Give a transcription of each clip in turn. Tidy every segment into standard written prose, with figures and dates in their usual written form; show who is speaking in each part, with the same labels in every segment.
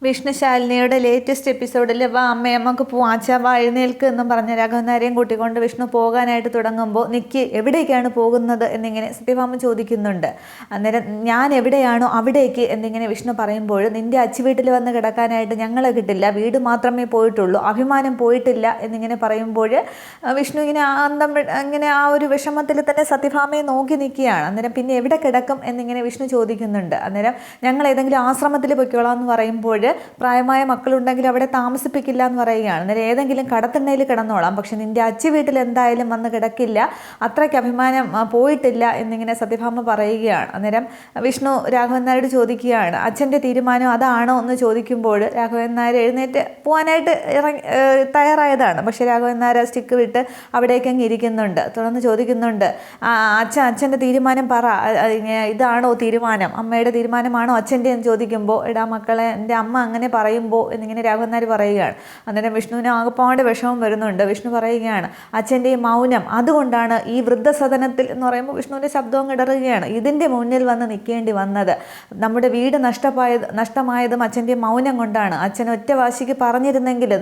Speaker 1: വിഷ്ണുശാലിനിയുടെ latest എപ്പിസോഡിൽ വാ അമ്മേ നമുക്ക് പോവാം ആച്ചാ വാ എഴുന്നേൽക്ക് എന്നും പറഞ്ഞ് രാഘവനാരെയും കൂട്ടിക്കൊണ്ട് വിഷ്ണു പോകാനായിട്ട് തുടങ്ങുമ്പോൾ നിക്ക് എവിടേക്കാണ് പോകുന്നത് എന്നിങ്ങനെ സത്യഭാമ ചോദിക്കുന്നുണ്ട്. അന്നേരം ഞാൻ എവിടെയാണോ അവിടേക്ക് എന്നിങ്ങനെ വിഷ്ണു പറയുമ്പോൾ നിൻ്റെ അച്ചി വീട്ടിൽ വന്ന് കിടക്കാനായിട്ട് ഞങ്ങളെ കിട്ടില്ല, വീട് മാത്രമേ പോയിട്ടുള്ളൂ, അഭിമാനം പോയിട്ടില്ല എന്നിങ്ങനെ പറയുമ്പോൾ വിഷ്ണു ഇങ്ങനെ ഇങ്ങനെ ആ ഒരു വിഷമത്തിൽ തന്നെ സത്യഭാമയെ നോക്കി നിൽക്കുകയാണ്. അന്നേരം പിന്നെ എവിടെ കിടക്കും എന്നിങ്ങനെ വിഷ്ണു ചോദിക്കുന്നുണ്ട്. അന്നേരം ഞങ്ങൾ ഏതെങ്കിലും ആശ്രമത്തിൽ പൊയ്ക്കോളാം എന്ന് പറയുമ്പോൾ പ്രായമായ മക്കളുണ്ടെങ്കിൽ അവിടെ താമസിപ്പിക്കില്ല എന്ന് പറയുകയാണ്. അന്നേരം ഏതെങ്കിലും കടത്തിണ്ണയിൽ കിടന്നോളാം, പക്ഷെ നിൻ്റെ അച്ചി വീട്ടിൽ എന്തായാലും വന്ന് കിടക്കില്ല, അത്രയ്ക്ക് അഭിമാനം പോയിട്ടില്ല എന്നിങ്ങനെ സത്യഭാമ പറയുകയാണ്. അന്നേരം വിഷ്ണു രാഘവൻ നായരോട് ചോദിക്കുകയാണ് അച്ഛൻ്റെ തീരുമാനം അതാണോ എന്ന് ചോദിക്കുമ്പോൾ രാഘവൻ നായർ എഴുന്നേറ്റ് പോകാനായിട്ട് തയ്യാറായതാണ്. പക്ഷേ രാഘവൻ നായർ സ്റ്റിക്ക് വിട്ട് അവിടേക്കങ്ങ് ഇരിക്കുന്നുണ്ട്. തുടർന്ന് ചോദിക്കുന്നുണ്ട് അച്ഛൻ്റെ തീരുമാനം പറ, ഇതാണോ തീരുമാനം, അമ്മയുടെ തീരുമാനമാണോ അച്ഛൻ്റെ എന്ന് ചോദിക്കുമ്പോൾ എടാ മക്കളെ എൻ്റെ അമ്മ അങ്ങനെ പറയുമ്പോൾ എന്നിങ്ങനെ രാഘവൻ നായർ പറയുകയാണ്. അന്നേരം വിഷ്ണുവിന് ആകപ്പാട് വിഷമം വരുന്നുണ്ട്. വിഷ്ണു പറയുകയാണ് അച്ഛൻ്റെ ഈ മൗനം അതുകൊണ്ടാണ് ഈ വൃദ്ധസദനത്തിൽ എന്ന് പറയുമ്പോൾ വിഷ്ണുവിൻ്റെ ശബ്ദവും കിടറുകയാണ്. ഇതിൻ്റെ മുന്നിൽ വന്ന് നിൽക്കേണ്ടി വന്നത്, നമ്മുടെ വീട് നഷ്ടമായതും അച്ഛൻ്റെ മൗനം കൊണ്ടാണ്. അച്ഛൻ ഒറ്റ വാശിക്ക് പറഞ്ഞിരുന്നെങ്കിൽ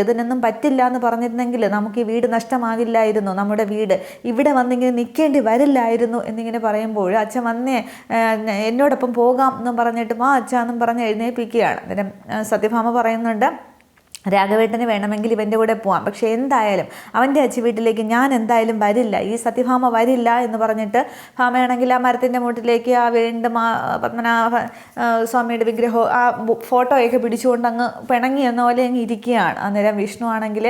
Speaker 1: ഇതിനൊന്നും പറ്റില്ല എന്ന് പറഞ്ഞിരുന്നെങ്കിൽ നമുക്ക് ഈ വീട് നഷ്ടമാകില്ലായിരുന്നു, നമ്മുടെ വീട് ഇവിടെ വന്നിങ്ങനെ നിൽക്കേണ്ടി വരില്ലായിരുന്നു എന്നിങ്ങനെ പറയുമ്പോൾ അച്ഛൻ വന്നേ എന്നോടൊപ്പം പോകാം എന്നും പറഞ്ഞിട്ട് അച്ഛാന്നും പറഞ്ഞ് എഴുന്നേൽപ്പിക്കുകയാണ്. അന്നേരം സത്യഭാമ പറയുന്നുണ്ട് രാഘവേട്ടന് വേണമെങ്കിൽ ഇവൻ്റെ കൂടെ പോവാം, പക്ഷേ എന്തായാലും അവൻ്റെ അച്ഛൻ വീട്ടിലേക്ക് ഞാൻ എന്തായാലും വരില്ല, ഈ സത്യഭാമ വരില്ല എന്ന് പറഞ്ഞിട്ട് ഭാമയാണെങ്കിൽ ആ മരത്തിൻ്റെ മൂട്ടിലേക്ക് ആ വീണ്ടും ആ പത്മനാഭ സ്വാമിയുടെ വിഗ്രഹം ആ ഫോട്ടോയൊക്കെ പിടിച്ചുകൊണ്ട് അങ്ങ് പിണങ്ങി എന്ന പോലെ അങ്ങ് ഇരിക്കുകയാണ്. അന്നേരം വിഷ്ണു ആണെങ്കിൽ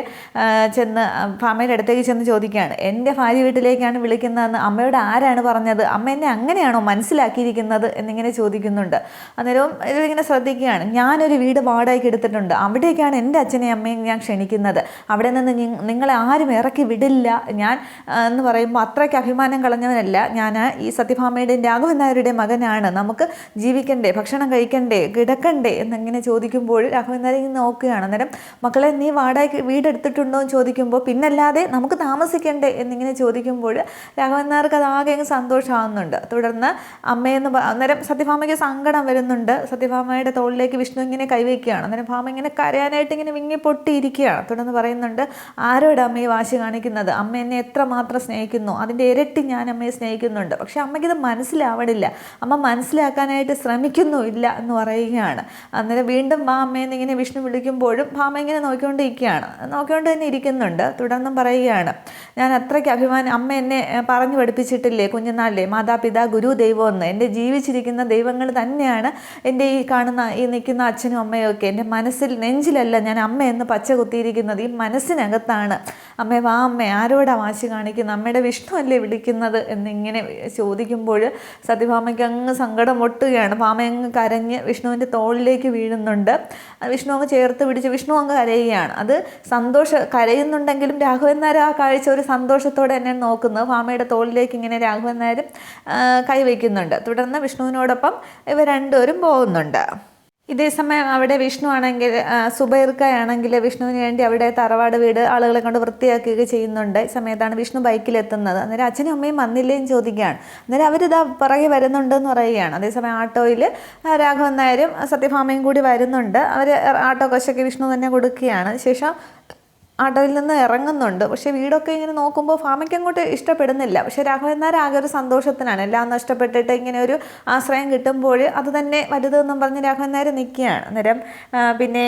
Speaker 1: ചെന്ന് ഭാമയുടെ അടുത്തേക്ക് ചെന്ന് ചോദിക്കുകയാണ് എൻ്റെ ഭാര്യ വീട്ടിലേക്കാണ് വിളിക്കുന്നതെന്ന് അമ്മയോട് ആരാണ് പറഞ്ഞത്, അമ്മ എന്നെ അങ്ങനെയാണോ മനസ്സിലാക്കിയിരിക്കുന്നത് എന്നിങ്ങനെ ചോദിക്കുന്നുണ്ട്. അന്നേരവും ഇതിങ്ങനെ ശ്രദ്ധിക്കുകയാണ്, ഞാനൊരു വീട് വാടകയ്ക്ക് എടുത്തിട്ടുണ്ട്, അവിടേക്കാണ് എൻ്റെ അച്ഛനെയും അമ്മയും ഞാൻ ക്ഷണിക്കുന്നത്, അവിടെ നിന്ന് നിങ്ങളെ ആരും ഇറക്കി വിടില്ല ഞാൻ എന്ന് പറയുമ്പോൾ അത്രയ്ക്ക് അഭിമാനം കളഞ്ഞവനല്ല ഞാൻ, ഈ സത്യഭാമയുടെയും രാഘവൻ നായരുടെ മകനാണ്, നമുക്ക് ജീവിക്കണ്ടേ, ഭക്ഷണം കഴിക്കണ്ടേ, കിടക്കണ്ടേ എന്നിങ്ങനെ ചോദിക്കുമ്പോൾ രാഘവൻ നായർ ഇങ്ങനെ നോക്കുകയാണ്. അന്നേരം മക്കളെ നീ വാടകയ്ക്ക് വീടെടുത്തിട്ടുണ്ടോ എന്ന് ചോദിക്കുമ്പോൾ പിന്നല്ലാതെ നമുക്ക് താമസിക്കണ്ടേ എന്നിങ്ങനെ ചോദിക്കുമ്പോൾ രാഘവൻ നായർക്ക് അതാകെ അങ്ങ് സന്തോഷമാകുന്നുണ്ട്. തുടർന്ന് അമ്മയെന്ന് അന്നേരം സത്യഭാമയ്ക്ക് സങ്കടം വരുന്നുണ്ട്. സത്യഭാമയുടെ തോളിലേക്ക് വിഷ്ണു ഇങ്ങനെ കൈവയ്ക്കുകയാണ്. അന്നേരം ഭാമ ഇങ്ങനെ കരയാനായിട്ട് ഇങ്ങനെ വിങ്ങി പൊട്ടിയിരിക്കുകയാണ്. തുടർന്ന് പറയുന്നുണ്ട് ആരോട് അമ്മയെ വാശി കാണിക്കുന്നത്, അമ്മ എന്നെ എത്രമാത്രം സ്നേഹിക്കുന്നു, അതിൻ്റെ ഇരട്ടി ഞാൻ അമ്മയെ സ്നേഹിക്കുന്നുണ്ട്, പക്ഷെ അമ്മയ്ക്കിത് മനസ്സിലാവണില്ല, അമ്മ മനസ്സിലാക്കാനായിട്ട് ശ്രമിക്കുന്നുമില്ല എന്ന് പറയുകയാണ്. അന്നേരം വീണ്ടും അമ്മയെന്ന് ഇങ്ങനെ വിഷ്ണു വിളിക്കുമ്പോഴും ഭാമ ഇങ്ങനെ നോക്കിക്കൊണ്ട് തന്നെ ഇരിക്കുന്നുണ്ട്. തുടർന്നും പറയുകയാണ് ഞാൻ അത്രയ്ക്ക് അഭിമാനം, അമ്മ എന്നെ പറഞ്ഞു പഠിപ്പിച്ചിട്ടില്ലേ കുഞ്ഞുനാളിലെ മാതാപിതാ ഗുരു ദൈവം എന്ന്, എൻ്റെ ജീവിച്ചിരിക്കുന്ന ദൈവങ്ങൾ തന്നെയാണ് എൻ്റെ ഈ നിൽക്കുന്ന അച്ഛനും അമ്മയും ഒക്കെ, എൻ്റെ മനസ്സിൽ നെഞ്ചിലല്ല ഞാൻ അമ്മ എന്ന് പച്ച കുത്തിയിരിക്കുന്നത്, ഈ മനസ്സിനകത്താണ്. അമ്മേ വാ അമ്മേ, ആരോടാ വാശി കാണിക്കുന്നത്, അമ്മയുടെ വിഷ്ണു അല്ലേ വിളിക്കുന്നത് എന്നിങ്ങനെ ചോദിക്കുമ്പോൾ സത്യഭാമയ്ക്ക് അങ്ങ് സങ്കടം ഒട്ടുകയാണ്. ഭാമ അങ്ങ് കരഞ്ഞ് വിഷ്ണുവിൻ്റെ തോളിലേക്ക് വീഴുന്നുണ്ട്. വിഷ്ണു അങ്ങ് ചേർത്ത് പിടിച്ച് വിഷ്ണു അങ്ങ് കരയുകയാണ്. അത് കരയുന്നുണ്ടെങ്കിലും രാഘവൻ നായർ ആ കാഴ്ച ഒരു സന്തോഷത്തോടെ തന്നെ നോക്കുന്നത്. ഭാമയുടെ തോളിലേക്ക് ഇങ്ങനെ രാഘവൻ നായർ കൈവയ്ക്കുന്നുണ്ട്. തുടർന്ന് വിഷ്ണുവിനോടൊപ്പം ഇവർ രണ്ടുപേരും പോകുന്നുണ്ട്. ഇതേസമയം അവിടെ വിഷ്ണു ആണെങ്കിൽ സുബൈർക്കായാണെങ്കിൽ വിഷ്ണുവിന് വേണ്ടി അവിടെ തറവാട് വീട് ആളുകളെ കൊണ്ട് വൃത്തിയാക്കുകയൊക്കെ ചെയ്യുന്നുണ്ട്. ഈ സമയത്താണ് വിഷ്ണു ബൈക്കിലെത്തുന്നത്. അന്നേരം അച്ഛനും അമ്മയും വന്നില്ലേന്ന് ചോദിക്കുകയാണ്. അന്നേരം അവരിതാ പുറകെ വരുന്നുണ്ടെന്ന് പറയുകയാണ്. അതേസമയം ആട്ടോയിൽ രാഘവൻ നായരും സത്യഭാമയും കൂടി വരുന്നുണ്ട്. അവർ ആട്ടോ കൊശൊക്കെ വിഷ്ണു തന്നെ കൊടുക്കുകയാണ്. ശേഷം ആട്ടോയിൽ നിന്ന് ഇറങ്ങുന്നുണ്ട്. പക്ഷേ വീടൊക്കെ ഇങ്ങനെ നോക്കുമ്പോൾ ഭാമയ്ക്ക് അങ്ങോട്ട് ഇഷ്ടപ്പെടുന്നില്ല. പക്ഷേ രാഘവൻ നായർ ആകെ ഒരു സന്തോഷത്തിനാണ്, എല്ലാം നഷ്ടപ്പെട്ടിട്ട് ഇങ്ങനെ ഒരു ആശ്രയം കിട്ടുമ്പോൾ അത് തന്നെ വലുതെന്നും പറഞ്ഞ് രാഘവൻ നായർ നിൽക്കുകയാണ്. അന്നേരം പിന്നെ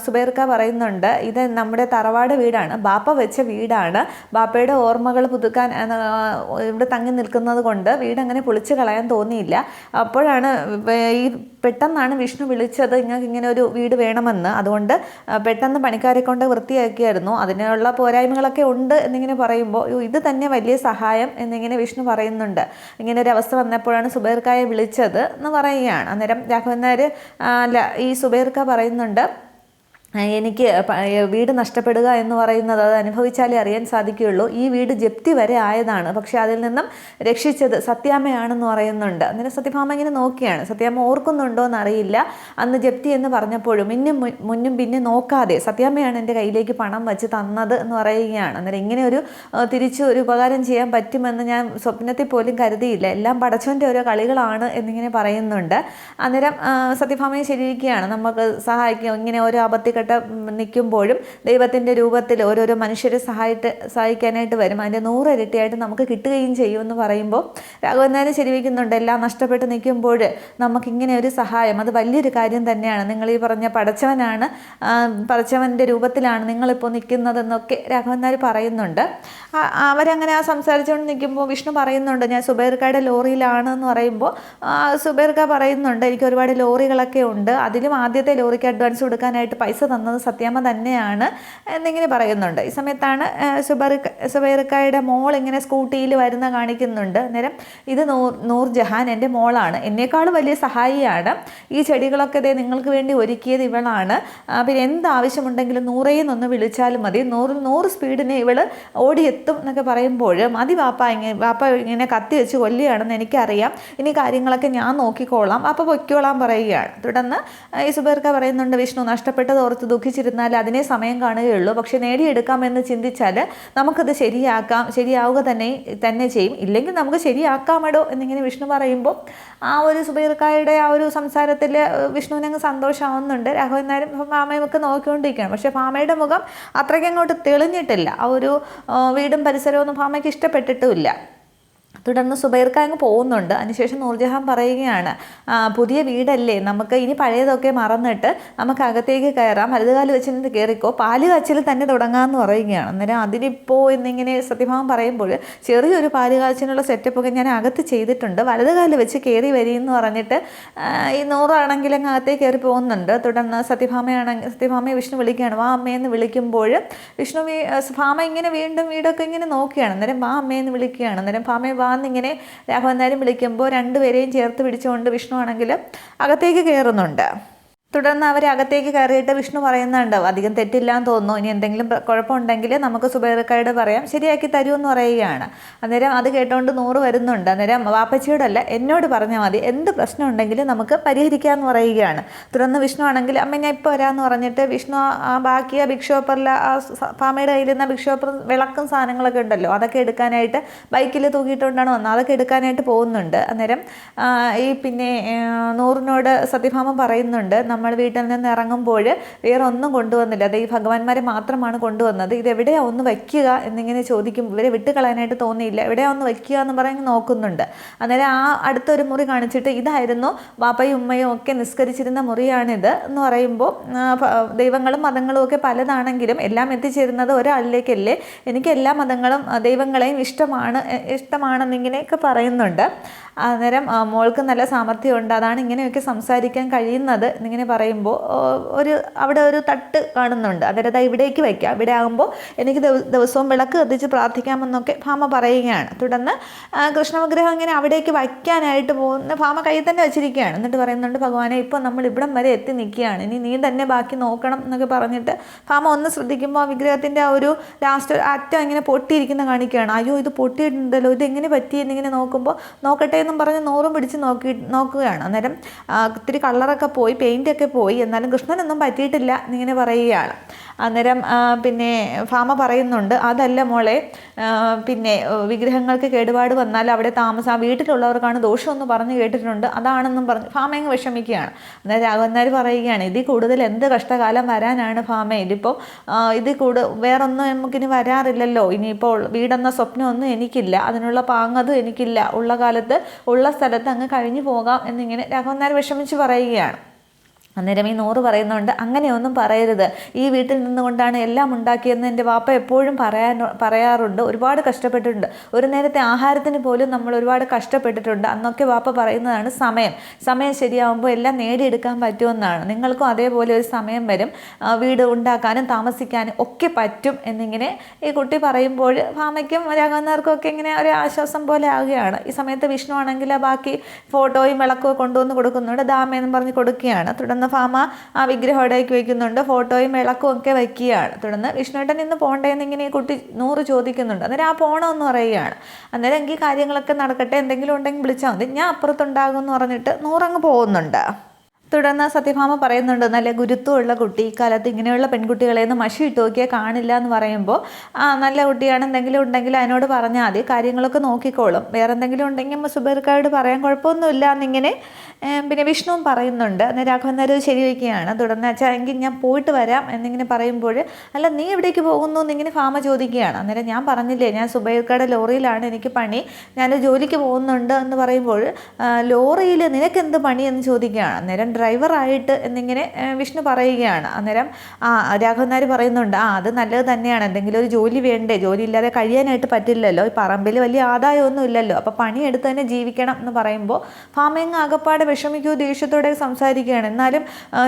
Speaker 1: സുബൈർക്ക പറയുന്നുണ്ട് ഇത് നമ്മുടെ തറവാട് വീടാണ്, ബാപ്പ വെച്ച വീടാണ്, ബാപ്പയുടെ ഓർമ്മകൾ പുതുക്കാൻ ഇവിടെ തങ്ങി നിൽക്കുന്നത് കൊണ്ട് വീട് അങ്ങനെ പൊളിച്ച് കളയാൻ തോന്നിയില്ല. അപ്പോഴാണ് പെട്ടെന്നാണ് വിഷ്ണു വിളിച്ചത് നിങ്ങൾക്ക് ഇങ്ങനെ ഒരു വീട് വേണമെന്ന്, അതുകൊണ്ട് പെട്ടെന്ന് പണിക്കാരെ കൊണ്ട് വൃത്തിയാക്കിയായിരുന്നു, അതിനുള്ള പോരായ്മകളൊക്കെ ഉണ്ട് എന്നിങ്ങനെ പറയുമ്പോൾ ഇത് തന്നെ വലിയ സഹായം എന്നിങ്ങനെ വിഷ്ണു പറയുന്നുണ്ട്. ഇങ്ങനെ ഒരു അവസ്ഥ വന്നപ്പോഴാണ് സുബൈർക്കായെ വിളിച്ചത് എന്ന് പറയുകയാണ്. അന്നേരം രാഘവൻ നായർ ഈ സുബൈർക്ക പറയുന്നുണ്ട് എനിക്ക് വീട് നഷ്ടപ്പെടുക എന്ന് പറയുന്നത് അത് അനുഭവിച്ചാലേ അറിയാൻ സാധിക്കുകയുള്ളൂ. ഈ വീട് ജപ്തി വരെ ആയതാണ്, പക്ഷെ അതിൽ നിന്നും രക്ഷിച്ചത് സത്യാമ്മയാണെന്ന് പറയുന്നുണ്ട്. അന്നേരം സത്യഭാമ ഇങ്ങനെ നോക്കിയാണ്. സത്യാമ്മ ഓർക്കുന്നുണ്ടോ എന്നറിയില്ല. അന്ന് ജപ്തി എന്ന് പറഞ്ഞപ്പോഴും മുന്നും പിന്നെ നോക്കാതെ സത്യാമ്മയാണ് എൻ്റെ കയ്യിലേക്ക് പണം വെച്ച് തന്നത് എന്ന് പറയുകയാണ്. അന്നേരം ഇങ്ങനെ ഒരു തിരിച്ച് ഒരു ഉപകാരം ചെയ്യാൻ പറ്റുമെന്ന് ഞാൻ സ്വപ്നത്തിൽ പോലും കരുതിയില്ല. എല്ലാം പടച്ചവൻ്റെ ഓരോ കളികളാണ് എന്നിങ്ങനെ പറയുന്നുണ്ട്. അന്നേരം സത്യഭാമയെ ശരിയിരിക്കുകയാണ്. നമുക്ക് സഹായിക്കും ഇങ്ങനെ ഓരോ അബദ്ധിഘട്ട നിൽക്കുമ്പോഴും ദൈവത്തിൻ്റെ രൂപത്തിൽ ഓരോരോ മനുഷ്യരെ സഹായിക്കാനായിട്ട് വരും. അതിൻ്റെ 100 ഇരട്ടിയായിട്ട് നമുക്ക് കിട്ടുകയും ചെയ്യുമെന്ന് പറയുമ്പോൾ രാഘവൻ നായർ ശരിവയ്ക്കുന്നുണ്ട്. എല്ലാം നഷ്ടപ്പെട്ട് നിൽക്കുമ്പോൾ നമുക്കിങ്ങനെ ഒരു സഹായം അത് വലിയൊരു കാര്യം തന്നെയാണ്. നിങ്ങൾ ഈ പറഞ്ഞ പടച്ചവൻ്റെ രൂപത്തിലാണ് നിങ്ങളിപ്പോൾ നിൽക്കുന്നതെന്നൊക്കെ രാഘവൻ നായർ പറയുന്നുണ്ട്. അവരങ്ങനെ സംസാരിച്ചുകൊണ്ട് നിൽക്കുമ്പോൾ വിഷ്ണു പറയുന്നുണ്ട് ഞാൻ സുബൈർക്കയുടെ ലോറിയിലാണ് എന്ന് പറയുമ്പോൾ സുബൈർക്ക പറയുന്നുണ്ട് എനിക്ക് ഒരുപാട് ലോറികളൊക്കെ ഉണ്ട്, അതിലും ആദ്യത്തെ ലോറിക്ക് അഡ്വാൻസ് കൊടുക്കാനായിട്ട് പൈസ തന്നത് സത്യാമ്മ തന്നെയാണ് എന്നിങ്ങനെ പറയുന്നുണ്ട്. ഈ സമയത്താണ് സുബൈർക്കയുടെ മോൾ ഇങ്ങനെ സ്കൂട്ടിയിൽ വരുന്ന കാണിക്കുന്നുണ്ട്. അന്നേരം ഇത് നൂർജഹാൻ എൻ്റെ മോളാണ്, എന്നേക്കാൾ വലിയ സഹായിയാണ്. ഈ ചെടികളൊക്കെ നിങ്ങൾക്ക് വേണ്ടി ഒരുക്കിയത് ഇവളാണ്. പിന്നെ എന്താവശ്യമുണ്ടെങ്കിലും 100 വിളിച്ചാലും മതി, 100 സ്പീഡിന് ഇവൾ ഓടിയെത്തും എന്നൊക്കെ പറയുമ്പോൾ മതി വാപ്പ ഇങ്ങനെ കത്തി വെച്ച് കൊല്ലുകയാണെന്ന് എനിക്കറിയാം, ഇനി കാര്യങ്ങളൊക്കെ ഞാൻ നോക്കിക്കോളാം, അപ്പോൾ പൊയ്ക്കോളാൻ പറയുകയാണ്. തുടർന്ന് ഈ സുബൈർക്ക പറയുന്നുണ്ട് വിഷ്ണു നഷ്ടപ്പെട്ടത് ഓർത്ത് ദുഃഖിച്ചിരുന്നാൽ അതിനെ സമയം കാണുകയുള്ളൂ, പക്ഷെ നേടിയെടുക്കാമെന്ന് ചിന്തിച്ചാൽ നമുക്കത് ശരിയാവുക തന്നെ ചെയ്യും, ഇല്ലെങ്കിൽ നമുക്ക് ശരിയാക്കാമടോ എന്നിങ്ങനെ വിഷ്ണു പറയുമ്പോൾ ആ ഒരു സുബൈർക്കായുടെ ആ ഒരു സംസാരത്തിൽ വിഷ്ണുവിനങ്ങ് സന്തോഷമാവുന്നുണ്ട്. രാഘവൻ നായരും ഭാമയും ഒക്കെ നോക്കിക്കൊണ്ടിരിക്കുകയാണ്. പക്ഷേ ഭാമയുടെ മുഖം അത്രയ്ക്ക് അങ്ങോട്ട് തെളിഞ്ഞിട്ടില്ല. ആ ഒരു വീടും പരിസരവും ഒന്നും ഭാമയ്ക്ക് ഇഷ്ടപ്പെട്ടിട്ടുമില്ല. തുടർന്ന് സുബൈർക്ക അങ്ങ് പോകുന്നുണ്ട്. അതിനുശേഷം നൂർജഹാൻ പറയുകയാണ് പുതിയ വീടല്ലേ, നമുക്ക് ഇനി പഴയതൊക്കെ മറന്നിട്ട് നമുക്ക് അകത്തേക്ക് കയറാം, വലതുകാല് വെച്ചിട്ട് കയറിക്കോ, പാല് കാച്ചിൽ തന്നെ തുടങ്ങാമെന്ന് പറയുകയാണ്. അന്നേരം അതിനിപ്പോൾ എന്നിങ്ങനെ സത്യഭാമൻ പറയുമ്പോൾ ചെറിയൊരു പാല് കാച്ചിനുള്ള സെറ്റപ്പൊക്കെ ഞാൻ അകത്ത് ചെയ്തിട്ടുണ്ട്, വലതുകാല് വെച്ച് കയറി വരിയെന്ന് പറഞ്ഞിട്ട് ഈ നൂറാണെങ്കിൽ അങ്ങ് അകത്തേക്ക് കയറി പോകുന്നുണ്ട്. തുടർന്ന് സത്യഭാമയെ വിഷ്ണു വിളിക്കുകയാണ്, വാ അമ്മയെന്ന് വിളിക്കുമ്പോൾ ഭാമ ഇങ്ങനെ വീണ്ടും വീടൊക്കെ ഇങ്ങനെ നോക്കുകയാണ്. അന്നേരം വാ അമ്മയെന്ന് വിളിക്കുകയാണ്. അന്നേരം ഭാമയെ വാ എന്നിങ്ങനെ രാഘവൻ നായർ വിളിക്കുമ്പോൾ രണ്ടുപേരെയും ചേർത്ത് പിടിച്ചുകൊണ്ട് വിഷ്ണു ആണെങ്കിൽ അകത്തേക്ക് കയറുന്നുണ്ട്. തുടർന്ന് അവർ അകത്തേക്ക് കയറിയിട്ട് വിഷ്ണു പറയുന്നുണ്ട് അധികം തെറ്റില്ലാന്ന് തോന്നുന്നു, ഇനി എന്തെങ്കിലും കുഴപ്പമുണ്ടെങ്കിൽ നമുക്ക് സുബൈർക്കയോട് പറയാം, ശരിയാക്കി തരുമെന്ന് പറയുകയാണ്. അന്നേരം അത് കേട്ടുകൊണ്ട് 100 വരുന്നുണ്ട്. അന്നേരം വാപ്പച്ചിയോടല്ല എന്നോട് പറഞ്ഞാൽ മതി, എന്ത് പ്രശ്നം ഉണ്ടെങ്കിലും നമുക്ക് പരിഹരിക്കാമെന്ന് പറയുകയാണ്. തുടർന്ന് വിഷ്ണു ആണെങ്കിൽ അമ്മ ഞാൻ ഇപ്പോൾ വരാമെന്ന് പറഞ്ഞിട്ട് വിഷ്ണു ബാക്കി ആ ബിഗ് ഷോപ്പറിൽ ആ ഭാമയുടെ കയ്യിലിരുന്ന ബിഗ് ഷോപ്പർ വിളക്കും സാധനങ്ങളൊക്കെ ഉണ്ടല്ലോ അതൊക്കെ എടുക്കാനായിട്ട് ബൈക്കിൽ തൂക്കിയിട്ടുകൊണ്ടാണ് വന്നത്, അതൊക്കെ എടുക്കാനായിട്ട് പോകുന്നുണ്ട്. അന്നേരം ഈ പിന്നെ 100നോട് സത്യഭാമ പറയുന്നുണ്ട് നമ്മൾ വീട്ടിൽ നിന്ന് ഇറങ്ങുമ്പോൾ വേറെ ഒന്നും കൊണ്ടുവന്നില്ല, അത് ഈ ഭഗവാന്മാരെ മാത്രമാണ് കൊണ്ടുവന്നത്, ഇതെവിടെയാ ഒന്ന് വയ്ക്കുക എന്നിങ്ങനെ ചോദിക്കും. ഇവരെ വിട്ടുകളയാനായിട്ട് തോന്നിയില്ല, എവിടെയാ ഒന്ന് വയ്ക്കുക എന്ന് പറഞ്ഞ് നോക്കുന്നുണ്ട്. അന്നേരം ആ അടുത്തൊരു മുറി കാണിച്ചിട്ട് ഇതായിരുന്നു വാപ്പയും ഉമ്മയും ഒക്കെ നിസ്കരിച്ചിരുന്ന മുറിയാണിത് എന്ന് പറയുമ്പോൾ ദൈവങ്ങളും മതങ്ങളും ഒക്കെ പലതാണെങ്കിലും എല്ലാം എത്തിച്ചേരുന്നത് ഒരാളിലേക്കല്ലേ, എനിക്ക് എല്ലാ മതങ്ങളും ദൈവങ്ങളെയും ഇഷ്ടമാണെന്നിങ്ങനെയൊക്കെ പറയുന്നുണ്ട്. അന്നേരം മോൾക്ക് നല്ല സാമർഥ്യമുണ്ട്, അതാണ് ഇങ്ങനെയൊക്കെ സംസാരിക്കാൻ കഴിയുന്നത് എന്നിങ്ങനെ പറയുമ്പോൾ അവിടെ ഒരു തട്ട് കാണുന്നുണ്ട്. അന്നേരം ഇവിടേക്ക് വയ്ക്കാം, ഇവിടെ ആകുമ്പോൾ എനിക്ക് ദിവസവും വിളക്ക് കത്തിച്ച് പ്രാർത്ഥിക്കാമെന്നൊക്കെ ഭാമ പറയുകയാണ്. തുടർന്ന് കൃഷ്ണവിഗ്രഹം ഇങ്ങനെ അവിടേക്ക് വയ്ക്കാനായിട്ട് പോകുന്ന ഭാമ കയ്യിൽ തന്നെ വെച്ചിരിക്കുകയാണ്. എന്നിട്ട് പറയുന്നുണ്ട് ഭഗവാനെ ഇപ്പോൾ നമ്മൾ ഇവിടം വരെ എത്തി നിൽക്കുകയാണ്, ഇനി നീ തന്നെ ബാക്കി നോക്കണം എന്നൊക്കെ പറഞ്ഞിട്ട് ഭാമ ഒന്ന് ശ്രദ്ധിക്കുമ്പോൾ ആ വിഗ്രഹത്തിൻ്റെ ആ ഒരു ലാസ്റ്റ് അറ്റം ഇങ്ങനെ പൊട്ടിയിരിക്കുന്ന കാണിക്കുകയാണ്. അയ്യോ ഇത് പൊട്ടിയിട്ടുണ്ടല്ലോ, ഇതെങ്ങനെ പറ്റി എന്നിങ്ങനെ നോക്കുമ്പോൾ നോക്കട്ടെ എന്നും പറഞ്ഞ് 100 പിടിച്ച് നോക്കുകയാണ്. അന്നേരം ഒത്തിരി കളറൊക്കെ പോയി, പെയിൻ്റൊക്കെ പോയി, എന്നാലും കൃഷ്ണനൊന്നും പറ്റിയിട്ടില്ല എന്നിങ്ങനെ പറയുകയാണ്. അന്നേരം പിന്നെ ഭാമ പറയുന്നുണ്ട് അതല്ല മോളെ, പിന്നെ വിഗ്രഹങ്ങൾക്ക് കേടുപാട് വന്നാൽ അവിടെ ആ വീട്ടിലുള്ളവർക്കാണ് ദോഷമെന്ന് പറഞ്ഞ് കേട്ടിട്ടുണ്ട്, അതാണെന്നും പറഞ്ഞ് ഭാമയങ്ങ് വിഷമിക്കുകയാണ്. അന്നേരം രാഘവൻ നായർ പറയുകയാണ് ഇതിൽ കൂടുതൽ എന്ത് കഷ്ടകാലം വരാനാണ് ഭാമ, ഇതിപ്പോൾ വേറൊന്നും നമുക്കിനി വരാറില്ലല്ലോ, ഇനിയിപ്പോൾ വീടെന്ന സ്വപ്നമൊന്നും എനിക്കില്ല, അതിനുള്ള പാങ്ങതും എനിക്കില്ല, ഉള്ള കാലത്ത് ഉള്ള സ്ഥലത്ത് അങ്ങ് കഴിഞ്ഞു പോകാം എന്നിങ്ങനെ രാഘവൻ നായർ വിഷമിച്ച് പറയുകയാണ്. അന്നേരം ഈ 100 പറയുന്നുണ്ട് അങ്ങനെയൊന്നും പറയരുത്, ഈ വീട്ടിൽ നിന്നുകൊണ്ടാണ് എല്ലാം ഉണ്ടാക്കിയെന്ന് എൻ്റെ വാപ്പ എപ്പോഴും പറയാറുണ്ട്, ഒരുപാട് കഷ്ടപ്പെട്ടിട്ടുണ്ട്, ഒരു നേരത്തെ ആഹാരത്തിന് പോലും നമ്മൾ ഒരുപാട് കഷ്ടപ്പെട്ടിട്ടുണ്ട്, അന്നൊക്കെ വാപ്പ പറയുന്നതാണ് സമയം ശരിയാവുമ്പോൾ എല്ലാം നേടിയെടുക്കാൻ പറ്റുമെന്നാണ്, നിങ്ങൾക്കും അതേപോലെ ഒരു സമയം വരും, വീട് ഉണ്ടാക്കാനും താമസിക്കാനും ഒക്കെ പറ്റും എന്നിങ്ങനെ ഈ കുട്ടി പറയുമ്പോൾ ഭാമയ്ക്കും രാഘവന്നാർക്കും ഒക്കെ ഇങ്ങനെ ഒരു ആശ്വാസം പോലെ ആവുകയാണ്. ഈ സമയത്ത് വിഷ്ണു ആണെങ്കിൽ ബാക്കി ഫോട്ടോയും വിളക്കും കൊണ്ടുവന്ന് കൊടുക്കുന്നുണ്ട്, ദാമയെന്നും പറഞ്ഞ് കൊടുക്കുകയാണ്. തുടർന്ന് തുടർന്ന് ഭാമ ആ വിഗ്രഹം ഇടയ്ക്ക് വയ്ക്കുന്നുണ്ട്, ഫോട്ടോയും വിളക്കും ഒക്കെ വയ്ക്കുകയാണ്. തുടർന്ന് വിഷ്ണുവേട്ടൻ ഇന്ന് പോകണ്ടേന്ന് ഇങ്ങനെ ഈ കുട്ടി നൂറ് ചോദിക്കുന്നുണ്ട്. അന്നേരം ആ പോകണമെന്ന് പറയുകയാണ്. അന്നേരം എങ്കിൽ കാര്യങ്ങളൊക്കെ നടക്കട്ടെ, എന്തെങ്കിലും ഉണ്ടെങ്കിൽ വിളിച്ചാൽ മതി, ഞാൻ അപ്പുറത്തുണ്ടാകും എന്ന് പറഞ്ഞിട്ട് നൂറങ്ങ് പോകുന്നുണ്ട്. തുടർന്ന് സത്യഭാമ പറയുന്നുണ്ട്, നല്ല ഗുരുത്വമുള്ള കുട്ടി, ഇക്കാലത്ത് ഇങ്ങനെയുള്ള പെൺകുട്ടികളെയൊന്നും മഷി ഇട്ട് നോക്കിയാൽ കാണില്ല എന്ന് പറയുമ്പോൾ, നല്ല കുട്ടിയാണ്, എന്തെങ്കിലും ഉണ്ടെങ്കിൽ അതിനോട് പറഞ്ഞാൽ മതി, കാര്യങ്ങളൊക്കെ നോക്കിക്കോളും, വേറെ എന്തെങ്കിലും ഉണ്ടെങ്കിൽ സുബൈർക്കാരോട് പറയാൻ കുഴപ്പമൊന്നുമില്ല എന്നിങ്ങനെ പിന്നെ വിഷ്ണുവും പറയുന്നുണ്ട്. അന്നേരം രാഘവൻ നായർ ശരിവയ്ക്കുകയാണ്. തുടർന്ന് അച്ഛാ എങ്കിൽ ഞാൻ പോയിട്ട് വരാം എന്നിങ്ങനെ പറയുമ്പോൾ, അല്ല നീ എവിടേക്ക് പോകുന്നു എന്നിങ്ങനെ ഭാമ ചോദിക്കുകയാണ്. അന്നേരം ഞാൻ പറഞ്ഞില്ലേ, ഞാൻ സുബൈർക്കാരുടെ ലോറിയിലാണ് എനിക്ക് പണി, ഞാൻ ജോലിക്ക് പോകുന്നുണ്ട് എന്ന് പറയുമ്പോൾ, ലോറിയിൽ നിനക്കെന്ത് പണി എന്ന് ചോദിക്കുകയാണ്. അന്നേരം ഡ്രൈവറായിട്ട് എന്നിങ്ങനെ വിഷ്ണു പറയുകയാണ്. അന്നേരം രാഘവൻ നായർ പറയുന്നുണ്ട്, അത് നല്ലത് തന്നെയാണ്, എന്തെങ്കിലും ഒരു ജോലി വേണ്ടേ, ജോലി ഇല്ലാതെ കഴിയാനായിട്ട് പറ്റില്ലല്ലോ, ഈ പറമ്പിൽ വലിയ ആദായമൊന്നും ഇല്ലല്ലോ, അപ്പോൾ പണിയെടുത്ത് തന്നെ ജീവിക്കണം എന്ന് പറയുമ്പോൾ ഭാമയങ്ങ് ആകപ്പാടെ വിഷമിക്കുകയോ ദേഷ്യത്തോടെ സംസാരിക്കുകയാണ്. എന്നാലും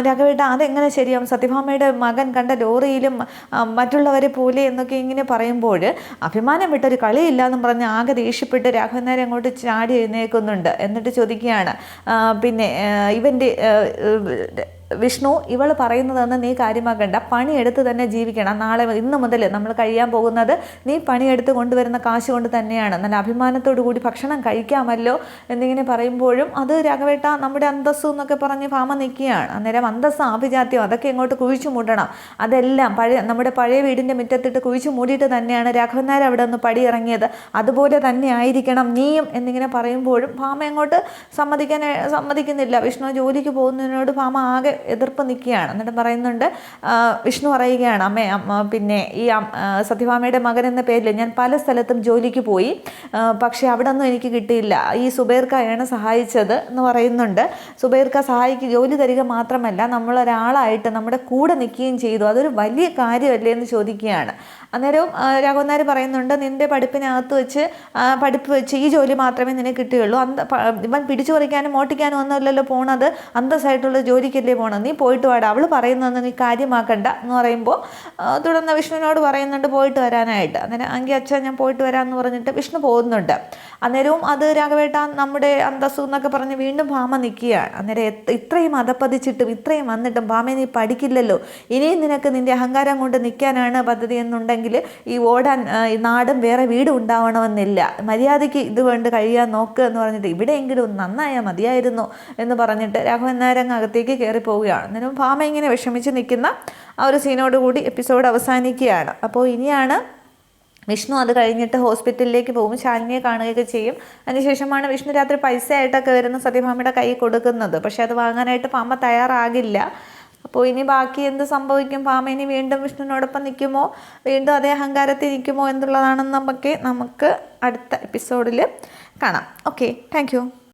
Speaker 1: രാഘവേട്ട അതെങ്ങനെ ശരിയാവും, സത്യഭാമയുടെ മകൻ കണ്ട ലോറിയിലും മറ്റുള്ളവരെ പോലെ എന്നൊക്കെ ഇങ്ങനെ പറയുമ്പോൾ അഭിമാനം വിട്ടൊരു കളിയില്ല എന്നും പറഞ്ഞ് ആകെ ദേഷ്യപ്പെട്ട് രാഘവൻ നായർ അങ്ങോട്ട് ചാടി എഴുന്നേൽക്കുന്നുണ്ട്. എന്നിട്ട് ചോദിക്കുകയാണ്, പിന്നെ ഇവൻ്റെ വിഷ്ണു, ഇവൾ പറയുന്നതെന്ന് നീ കാര്യമാക്കണ്ട, പണിയെടുത്ത് തന്നെ ജീവിക്കണം, നാളെ ഇന്ന് മുതൽ നമ്മൾ കഴിയാൻ പോകുന്നത് നീ പണിയെടുത്ത് കൊണ്ടുവരുന്ന കാശ് കൊണ്ട് തന്നെയാണ്, നല്ല അഭിമാനത്തോടു കൂടി ഭക്ഷണം കഴിക്കാമല്ലോ എന്നിങ്ങനെ പറയുമ്പോഴും അത് രാഘവേട്ട നമ്മുടെ അന്തസ്സു എന്നൊക്കെ പറഞ്ഞ് ഭാമ നിൽക്കുകയാണ്. അന്നേരം അന്തസ്സും ആഭിജാത്യം അതൊക്കെ ഇങ്ങോട്ട് കുഴിച്ചു മൂടണം, അതെല്ലാം നമ്മുടെ പഴയ വീടിൻ്റെ മുറ്റത്തിട്ട് കുഴിച്ചു മൂടിയിട്ട് തന്നെയാണ് രാഘവൻ നായർ അവിടെ നിന്ന് പടിയിറങ്ങിയത്, അതുപോലെ തന്നെ ആയിരിക്കണം നീയും എന്നിങ്ങനെ പറയുമ്പോഴും ഭാമ അങ്ങോട്ട് സമ്മതിക്കുന്നില്ല. വിഷ്ണു ജോലിക്ക് പോകുന്നതിനോട് ഭാമ ആകെ എതിർപ്പ് നിൽക്കുകയാണ്. എന്നിട്ട് പറയുന്നുണ്ട്, വിഷ്ണു പറയുകയാണ്, പിന്നെ ഈ സത്യഭാമയുടെ മകൻ എന്ന പേരിൽ ഞാൻ പല സ്ഥലത്തും ജോലിക്ക് പോയി, പക്ഷേ അവിടെ ഒന്നും എനിക്ക് കിട്ടിയില്ല, ഈ സുബൈർക്കായാണ് സഹായിച്ചത് എന്ന് പറയുന്നുണ്ട്. സുബൈർക്ക ജോലി തരിക മാത്രമല്ല നമ്മളൊരാളായിട്ട് നമ്മുടെ കൂടെ നിൽക്കുകയും ചെയ്തു, അതൊരു വലിയ കാര്യമല്ലേ എന്ന് ചോദിക്കുകയാണ്. അന്നേരവും രാഘവൻ നായർ പറയുന്നുണ്ട്, നിൻ്റെ പഠിപ്പിനകത്ത് വെച്ച് പഠിപ്പ് വെച്ച് ഈ ജോലി മാത്രമേ നിനക്ക് കിട്ടുകയുള്ളൂ, ഇവൻ പിടിച്ചു പറിക്കാനും മോട്ടിക്കാനും ഒന്നുമല്ലല്ലോ പോണത്, അന്തസ്സായിട്ടുള്ള ജോലിക്കല്ലേ പോകണം, നീ പോയിട്ട് വാടാ, അവൾ പറയുന്നതെന്ന് നീ കാര്യമാക്കണ്ട എന്ന് പറയുമ്പോൾ തുടർന്ന് വിഷ്ണുവിനോട് പറയുന്നുണ്ട് പോയിട്ട് വരാനായിട്ട്. അന്നേരം അങ്കി അച്ഛൻ ഞാൻ പോയിട്ട് വരാമെന്ന് പറഞ്ഞിട്ട് വിഷ്ണു പോകുന്നുണ്ട്. അന്നേരവും അത് രാഘവേട്ട നമ്മുടെ അന്തസ്സു എന്നൊക്കെ പറഞ്ഞ് വീണ്ടും ഭാമ നിൽക്കുകയാണ്. അന്നേരം ഇത്രയും അതപ്പതിച്ചിട്ടും ഇത്രയും വന്നിട്ടും ഭാമ നീ പഠിക്കില്ലല്ലോ, ഇനിയും നിനക്ക് നിൻ്റെ അഹങ്കാരം കൊണ്ട് നിൽക്കാനാണ് പദ്ധതി എന്നുണ്ടെങ്കിൽ ഈ ഓടാൻ ഈ നാടും വേറെ വീടും ഉണ്ടാവണമെന്നില്ല, മര്യാദയ്ക്ക് ഇത് കൊണ്ട് കഴിയാൻ നോക്കുക എന്ന് പറഞ്ഞിട്ട് ഇവിടെയെങ്കിലും നന്നായാൽ മതിയായിരുന്നു എന്ന് പറഞ്ഞിട്ട് രാഘവൻ നായർ അകത്തേക്ക് കയറി പോവുകയാണ്. അന്നേരം ഭാമ ഇങ്ങനെ വിഷമിച്ച് നിൽക്കുന്ന ആ ഒരു സീനോടുകൂടി എപ്പിസോഡ് അവസാനിക്കുകയാണ്. അപ്പോൾ ഇനിയാണ് വിഷ്ണു അത് കഴിഞ്ഞിട്ട് ഹോസ്പിറ്റലിലേക്ക് പോകും, ശാലിനിയെ കാണുകയൊക്കെ ചെയ്യും. അതിനുശേഷമാണ് വിഷ്ണു രാത്രി പൈസ ആയിട്ടൊക്കെ വരുന്ന സത്യഭാമയുടെ കൈ കൊടുക്കുന്നത്. പക്ഷെ അത് വാങ്ങാനായിട്ട് ഭാമ തയ്യാറാകില്ല. അപ്പോൾ ഇനി ബാക്കി എന്ത് സംഭവിക്കും, ഭാമ ഇനി വീണ്ടും വിഷ്ണുവിനോടൊപ്പം നിൽക്കുമോ, വീണ്ടും അതേ അഹങ്കാരത്തിൽ നിൽക്കുമോ എന്നുള്ളതാണെന്ന് നമുക്ക് അടുത്ത എപ്പിസോഡിൽ കാണാം. Okay, thank you.